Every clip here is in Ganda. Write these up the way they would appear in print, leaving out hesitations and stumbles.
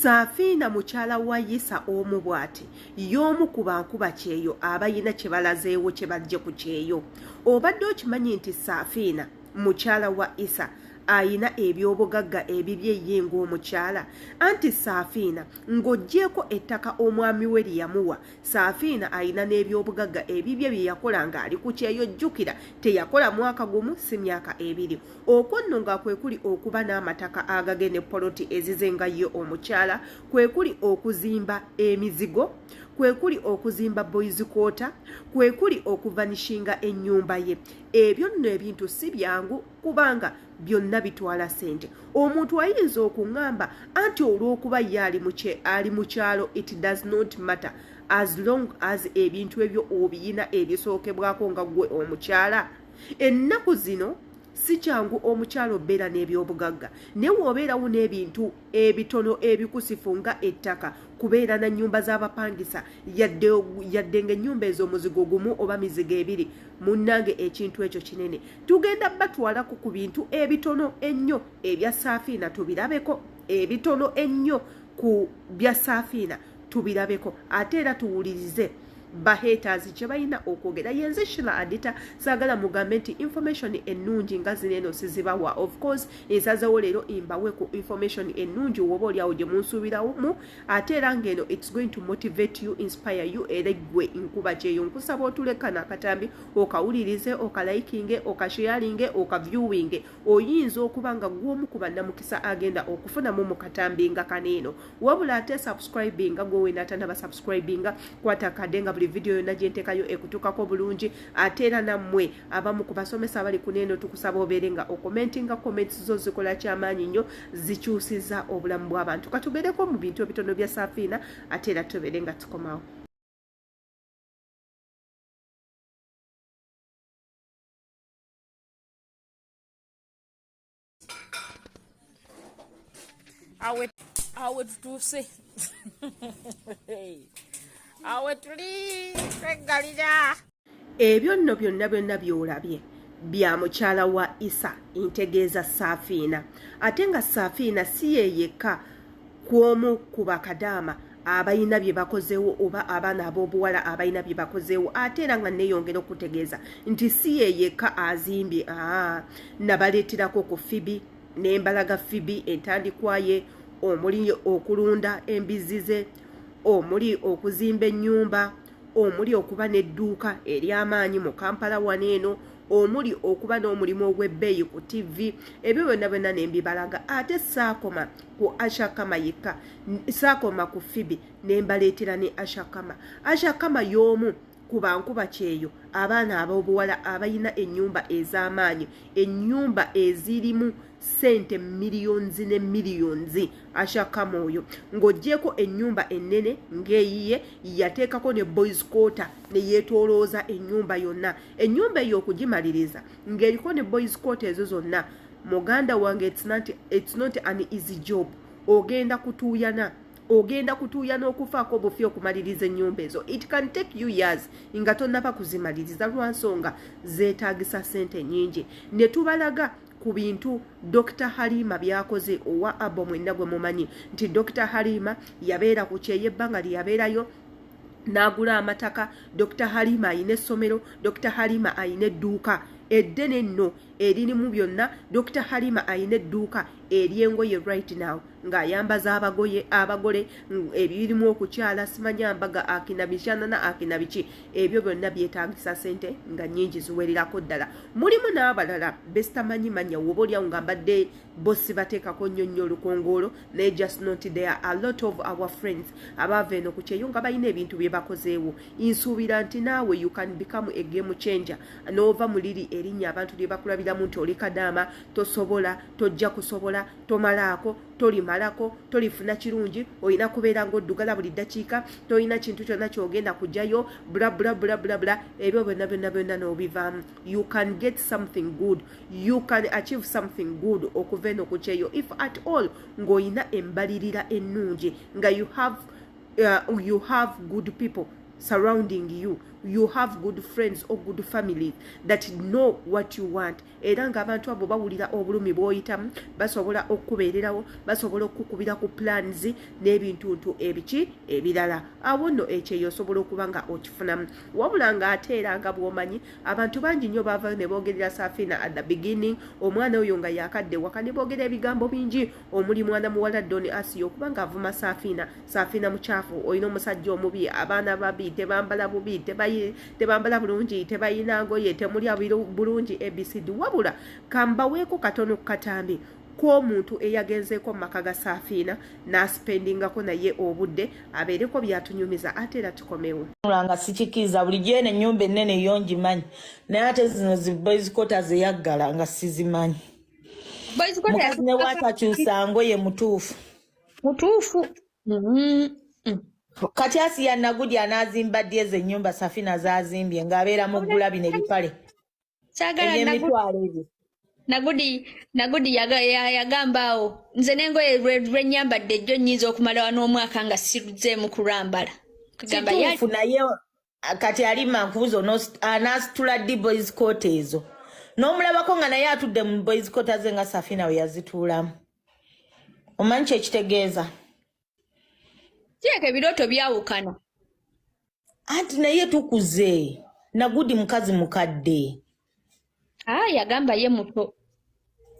Safina mukyala wa Isa omu bw'ati y'omu ku bankuba kyeyo abayina kye balazeewo kye bajje ku kyeyo. Obadde okimanyi nti Safina mukyala wa Isa ayina eby'obugagga ebibye ye ng'omukyala? Anti Safina ng'oggyeko ettaka omwami we lye yamuwa, Safina ayina n'eby'obugagga ebibye bye yakola ng'ali ku kyeyo. Jjukira teyakola mwaka gumu si myaka ebiri. Okwo nno nga kwe kuli okuba n'amataka agagene poloti ezizenga ye omukyala, kwe kuli okuzimba emizigo, kwe kuli okuzimba boys quarter, kwe kuli okuvanishinga ennyumba ye. Ebyo nno ebintu si byangu kubanga byonna bitwala sente. Omuntu ayinza okuŋŋamba anti olw'okuba ye ali mu kyalo, it does not matter as long as ebintu ebyo obiyina ebisookebwako nga gwe omukyala. Ennaku zino si kyangu omukyalo obeera n'ebyobugagga, naye w'obeerawo n'ebintu ebitono ebikusifu nga ettaka, kubeera na nnyumba z'abapangisa yadde ng'ennyumba ezo muzigo gumu oba mizigo ebiri, munnange ekintu ekyo kinene. Tugenda batwalako ku bintu ebitono ennyo ebya Safina tubirabeko, ebitono ennyo ku bya Safina tubirabeko, ate era tuwulirize bahaters kye balina okwogera. Yenze Shila Adita saagala mugambe nti information ennungi nga zineno sizibawa. Of course ensazewo leero imbawe ku information ennungi woba oliawo gye munsuubiramu, ate era ng'eno it's going to motivate you, inspire you, era gwe nkuba kyeyo nkusaba otulekana akatambi okawulirize, okalayikinge, okasharinge, okaviewinge. Oyinza okuba nga gw'omu ku bannamukisa agenda okufunamu mu katambi nga kaneeno. Wabula ate subscribinga gwe wenatanaba subscribinga kwata kadenga video yonna gye nteekayo ekutuukako bulungi. Ate era nammwe abamu ku basomesa abali ku neeno tukusaba obeere nga okomentinga comments zo zikola kyamaanyi nnyo, zikyusiza obulamu bw'abantu. Katubeereko mu bintu ebitono bya Safina ate era tubeere nga tukomawo. Awe tutuuse awe tuli twegalira. Ebyo nno byonna byolabye bya mukyala wa Isa, ntegeeza Safina. Ate nga Safina si ye yekka kw'omu ku bakadama abayina bye bakozeewo oba abaana ab'obuwala abayina bye bakozeewo. Ate era nga neeyongera okutegeeza nti si ye yekka azimbye, nabaleeterako ku Fibi n'embalaga Fibi entandikwaye, omuli okulunda embizize, omuli okuzimba ennyumba, omuli okuba n'edduuka ery'amaanyi mu Kampala waneeno, omuli okuba n'omulimu ogw'ebbeeyi ku TV. Ebyo byonna nembibalaga. Ate saakoma ku Ashakama yekka, saakoma ku Fibi nembaleetera ne Ashakama. Ashakama y'omu ku bankuba kyeyo abaana ab'obuwala abayina ennyumba ez'amaanyi, ennyumba ezirimu sente miliyonzi ne miliyonzi. Ashakama oyo ng'oggyeko ennyumba ennene ng'eyiye, yateekako ne boys quarter ne yeetoolooza ennyumba yonna. Ennyumba eyo okugimaliriza ng'eriko ne boys quarter ezo zonna, muganda wange it's not an easy job. Ogenda kutuuyana okufaako obufi okumaliriza ennyumba ezo. It can take you years nga tonnaba kuzimaliriza lwa nsonga zeetaagisa sente nnyingi. Ne tubalaga ku bintu Dr. Halima byakoze owa Abo mwenna gwe mumanyi nti Dr. Halima yabeera ku kyeyo ebbanga lye yabeerayo n'agula amataka. Dr. Halima ayina essomero, Dr. Halima ayina edduuka eddene nno eririmu byonna. Dr. Halima ayina edduuka ery'engoye right now ng'ayambaza abagole ebirimu okukyala, simanya mbaga akina bishanana akina biki. Ebyo byonna byetaagisa sente nga nnyingi ziwererako ddala. Mulimu n'abalala besitamanyi manya woba olyawo nga mbadde bossi bateekako nnyonnyo olukongolo, naye just not there. A lot of our friends abaava eno ku kyeyo nga balina ebintu bye bakozeewo. Nsuubira nti naawe you can become a game changer n'ova mu liri erinnya abantu lye bakulabiramu nti oli Kadama, tosobola, tojja kusobola, tomalaako, tolimalako, tolifuna kirungi, olina kubeera ng'oddugala buli ddakiika, tolina kintu kyonna ky'ogenda kujjayo, bla. Ebyo byonna n'obivaamu. You can get something good, you can achieve something good okuva eno ku kyeyo if at all ng'olina embalirira ennungi, nga you have good people surrounding you. you have good friends or good families that know what you want. Era ng'abantu abo bawulira obulumi bw'oyitamu, basobola okukubeererawo, basobola okukubira ku plans n'ebintuntu ebiki ebirala. Awo nno ekyo osobola okuba nga okifunamu. Wabula ng'ate era nga bw'omanyi abantu bangi nnyo bava ne boogerera Safina at the beginning, omwana oyo nga yakadde waka ne boogera ebigambo bingi, omuli mwana muwala Doni Asiyo okuba ng'avuma Safina mukyafu, olina omusajja omubi, abaana babi, tebambala bubi, tebambala bulungi, tebayina ngoye, temulya bulungi ABCD. Wabula kambaweeko katono katambi k'omuntu eyagenzeeko mu maka ga Safina n'aspendingako naye obudde abeereko byatunyumiza ate era tukomewo. Nga sikikiriza bulijjo eno ennyumba ennene yo ngimanyi, naye ate zino zi boys quarters eyaggala nga sizimanyi. Mukazi ne watakyusa ngoye mutuufu. Kati Asiya Nagudi anazimba ddi ezo ennyumba Safina zazimbye ng'abeera mu ggula bino ebipale eby'emitwalo ebyo. Nagudi yagamba awo nze n'engoye lwenyambadde jjo nnyinza okumalawo n'omwaka nga siruzeemu kulwambala. Kituufu naye kati ali mankubuzo anasitula ddi boys coat ezo. N'omulabako nga naye atudde mu boys coat ze nga Safina we yazituulamu. Omanyi kye kitegeeza? Kireka ebirooto byawukana. Anti naye tukuze. Nagudi mukazi mukadde. Yagamba ye muto.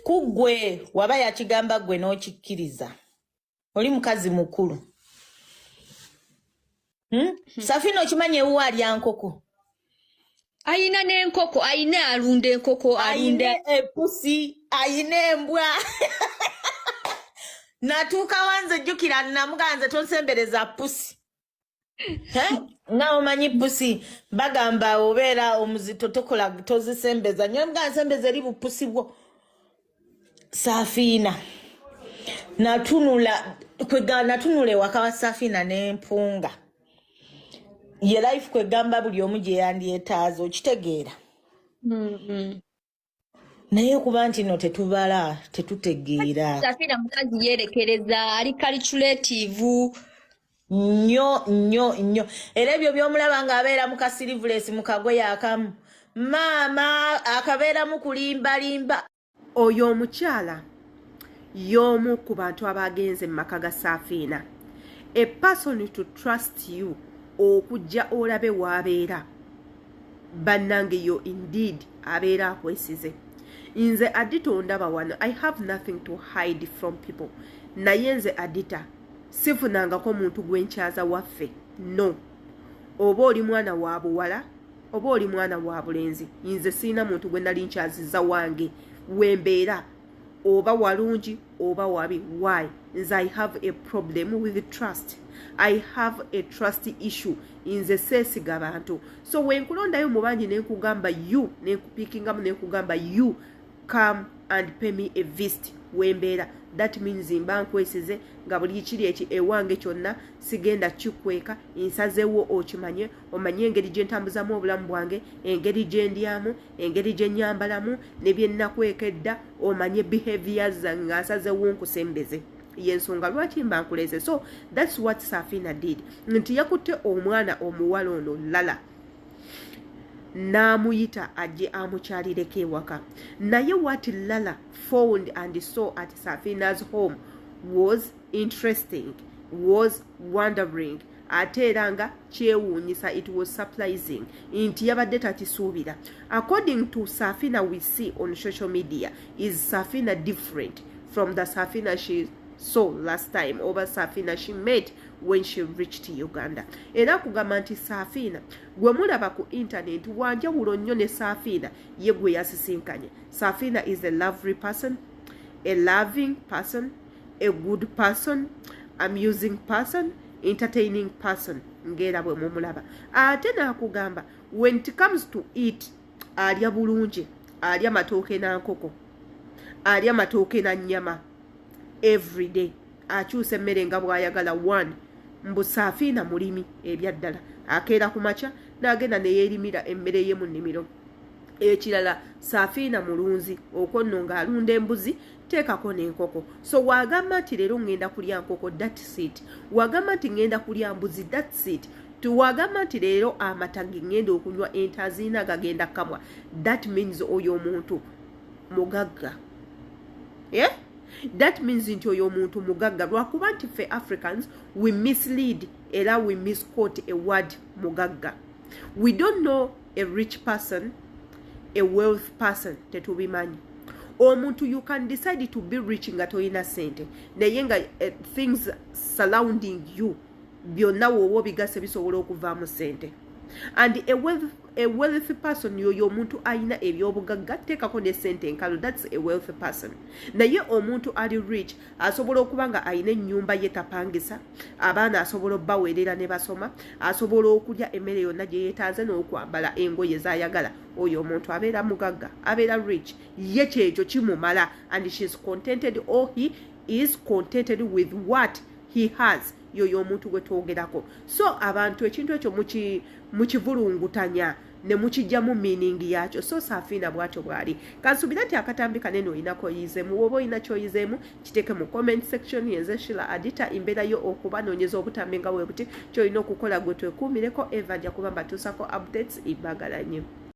Kugwe waba yakigamba gwe n'okikkiriza. Oli mukazi mukulu. Safina okimanyi ewa alya nkoko? Ayina n'enkoko, ayina alunda enkoko, alunda epusi, ayina embwa. Natuuka wanze jjukira namuganze tonsembereza pusi. Nga omanyi pusi bagamba obeera omuzito tokola tozisembeza. Nyo mga nsembeza eri bupusi bwo. Safina natunula ewaka wa Safina n'empunga. Ye life kwegamba buli omu gye yandyetaaza okitegeera. Naye kuba nti no tetubala tetutegeera. Safina mukazi yerekereza ali calculative nnyo. Era ebyo by'omulaba ng'abeera mu kasirivulesi mu kagoye akamu. Maama akabeera mu kulimbalimba. Oyo omukyala y'omu ku bantu abagenze mu maka ga Safina. A person to trust you okujja olabe w'abeera. Bannange yo indeed abeera akwesize. Nze Adita ondaba wano, I have nothing to hide from people. Naye nze Adita sifunangako muntu gwenkyaza waffe. No. Oba oli mwana wa buwala, oba oli mwana wa bulenzi. Nze sina muntu gwe nali nkyaziza wange. Wembeera oba walungi oba wabi. Why? Nze I have a problem with trust. I have a trust issue. Nze seesiga bantu. So wenkulondayo mu bangi nenkugamba you, nenkupikingamu nenkugamba you come and pay me a visit. Wembeera. That means mba nkwesize nga buli kiri eki ewange kyonna sigenda kikweka. Nsazeewo okimanye, omanye engeri gye ntambuzamu obulamu bwange, engeri gye ndyamu, engeri gye nnyambalamu, ne bye nnakwekedda, omanye behaviors zange nga nsazeewo nkusembeze. Yensonga lwaki mba nkuleze. So that's what Safina did. Nti yakutte omwana omuwala ono Lala n'amuyita ajje amukyalireko ewaka. Naye what Lala found and saw at Safina's home was interesting, was wondering, ate era nga kyewuunyisa. It was surprising. Nti yabadde takisuubira. According to Safina we see on social media, is Safina different from the Safina she saw last time, over Safina she met when she reached Uganda. Era kugamba nti Safina gwe mulaba ku internet wanjawulo nnyo ne Safina ye gwe yasisinkanye. Safina is a lovely person, a loving person, a good person, amusing person, entertaining person. Ngera bwe mumulaba. Ate nakugamba when it comes to eat, alya bulungi, alya matooke na nkoko, alya matooke na nnyama every day. Akyusa emmere nga bw'ayagala. One, mbu Safina mulimi ebyaddala. Akeera ku makya n'agenda ne yeerimira emmere ye mu nnimiro. Ekirala, Safina mulunzi, okwo nno ng'alunda embuzi, teekako n'enkoko. So wagamba nti leero ngenda kulya nkoko, that's it. Wagamba nti ngenda kulya mbuzi, that's it. tuwagamba nti leero amata ngenda okunywa entaziina gagenda kamwa, that means oyo omuntu mugagga. Yeah? That means nti oyo omuntu mugagga lwakuba nti ffe Africans we mislead era we misquote a word mugagga. We don't know a rich person, a wealth person, tetubimanyi. Omuntu you can decide to be rich nga toyina sente naye nga things surrounding you byonna wowo bigase bisobola okuvaamu sente. And a wealthy person yoyo omuntu ayina ebyobugagga teekako ne sente enkalu, that's a wealthy person. Naye omuntu ali rich asobola okuba nga ayina ennyumba ye tapangisa, abaana asobola obbaweerera ne basoma, asobola okulya emmere yonna gye yeetaaze n'okwambala engoye z'ayagala. Oyo omuntu abeera mugagga, abeera rich, ye kyekyo kimumala, and she is contented or he is contented with what he has. Yoyo omuntu gwe twogerako. So abantu ekintu ekyo mukivulungutanya ne mukijjamu meaning yakyo. So Safina bwatyo bwali. Kansubira nti akatambi kanene oyinako oyizeemu. Woba oyina kyoyizeemu kiteeke mu comment section. Yenze Shila Adita imbeera yo okuba noonyeza obutambi nga bwe buti ky'olina okukola gwe twekuumireko. Eva ajja kuba mbatuusako updates. Ibagala nnyo.